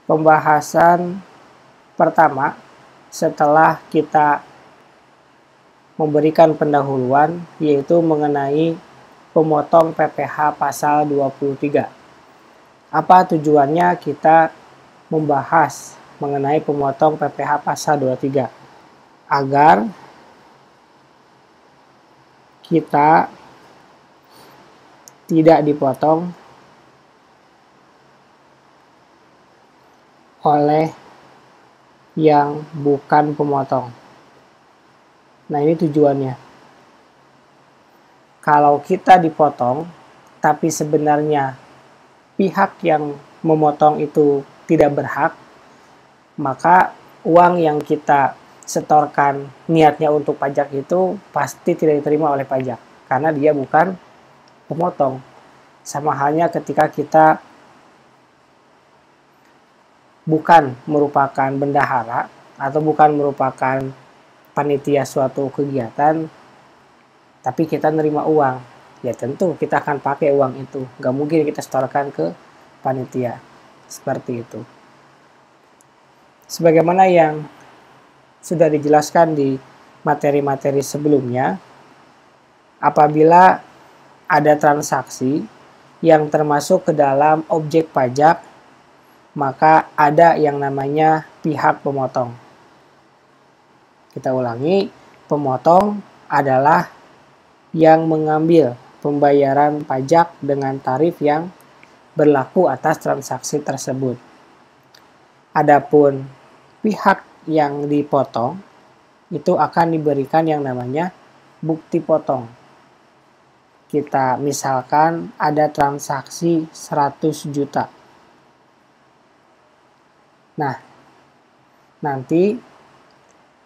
pembahasan pertama setelah kita memberikan pendahuluan, yaitu mengenai pemotong PPh pasal 23. Apa tujuannya kita membahas mengenai pemotong PPh pasal 23? Agar kita tidak dipotong oleh yang bukan pemotong. Nah, ini tujuannya. Kalau kita dipotong, tapi sebenarnya pihak yang memotong itu tidak berhak, maka uang yang kita setorkan niatnya untuk pajak itu pasti tidak diterima oleh pajak, karena dia bukan pemotong. Sama halnya ketika kita bukan merupakan bendahara atau bukan merupakan panitia suatu kegiatan, tapi kita nerima uang, ya tentu kita akan pakai uang itu. Gak mungkin kita setorkan ke panitia. Seperti itu. Sebagaimana yang sudah dijelaskan di materi-materi sebelumnya, apabila ada transaksi yang termasuk ke dalam objek pajak, maka ada yang namanya pihak pemotong. Kita ulangi, pemotong adalah yang mengambil pembayaran pajak dengan tarif yang berlaku atas transaksi tersebut. Adapun pihak yang dipotong itu akan diberikan yang namanya bukti potong. Kita misalkan ada transaksi 100 juta. Nah, nanti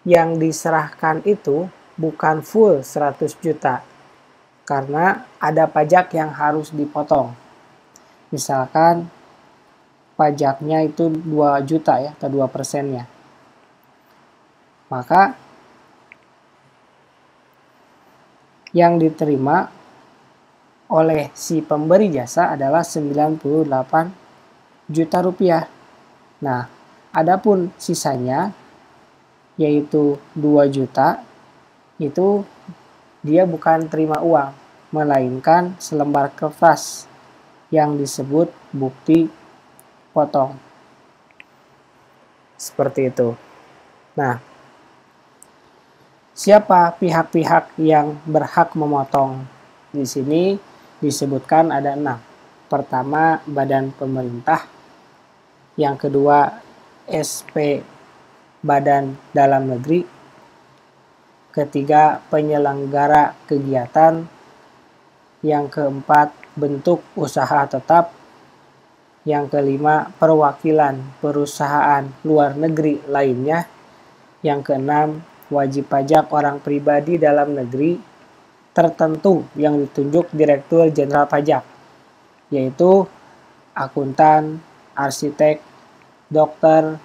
yang diserahkan itu bukan full 100 juta, karena ada pajak yang harus dipotong. Misalkan pajaknya itu 2 juta ya, atau 2%-nya. Maka yang diterima oleh si pemberi jasa adalah 98 juta rupiah. Nah, adapun sisanya yaitu 2 juta, itu dia bukan terima uang, melainkan selembar kertas yang disebut bukti potong. Seperti itu. Nah, siapa pihak-pihak yang berhak memotong? Di sini disebutkan ada 6. Pertama, badan pemerintah. Yang kedua, SP Badan Dalam Negeri. Ketiga, penyelenggara kegiatan. Yang keempat, bentuk usaha tetap. Yang kelima, perwakilan perusahaan luar negeri lainnya. Yang keenam, wajib pajak orang pribadi dalam negeri tertentu yang ditunjuk Direktur Jenderal Pajak, yaitu akuntan, arsitek, dokter,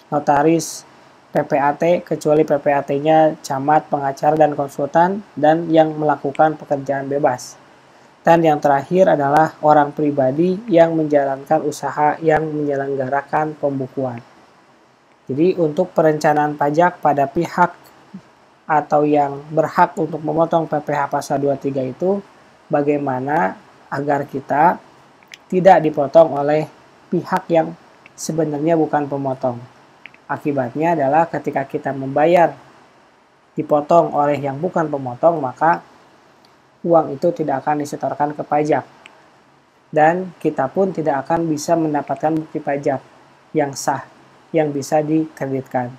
notaris, PPAT, kecuali PPAT-nya camat, pengacara, dan konsultan, dan yang melakukan pekerjaan bebas. Dan yang terakhir adalah orang pribadi yang menjalankan usaha yang menyelenggarakan pembukuan. Jadi untuk perencanaan pajak pada pihak atau yang berhak untuk memotong PPh pasal 23 itu, bagaimana agar kita tidak dipotong oleh pihak yang sebenarnya bukan pemotong. Akibatnya adalah ketika kita membayar dipotong oleh yang bukan pemotong, maka uang itu tidak akan disetorkan ke pajak. Dan kita pun tidak akan bisa mendapatkan bukti pajak yang sah, yang bisa dikreditkan.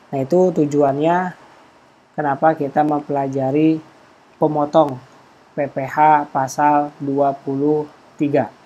Nah, itu tujuannya kenapa kita mempelajari pemotong PPh pasal 23.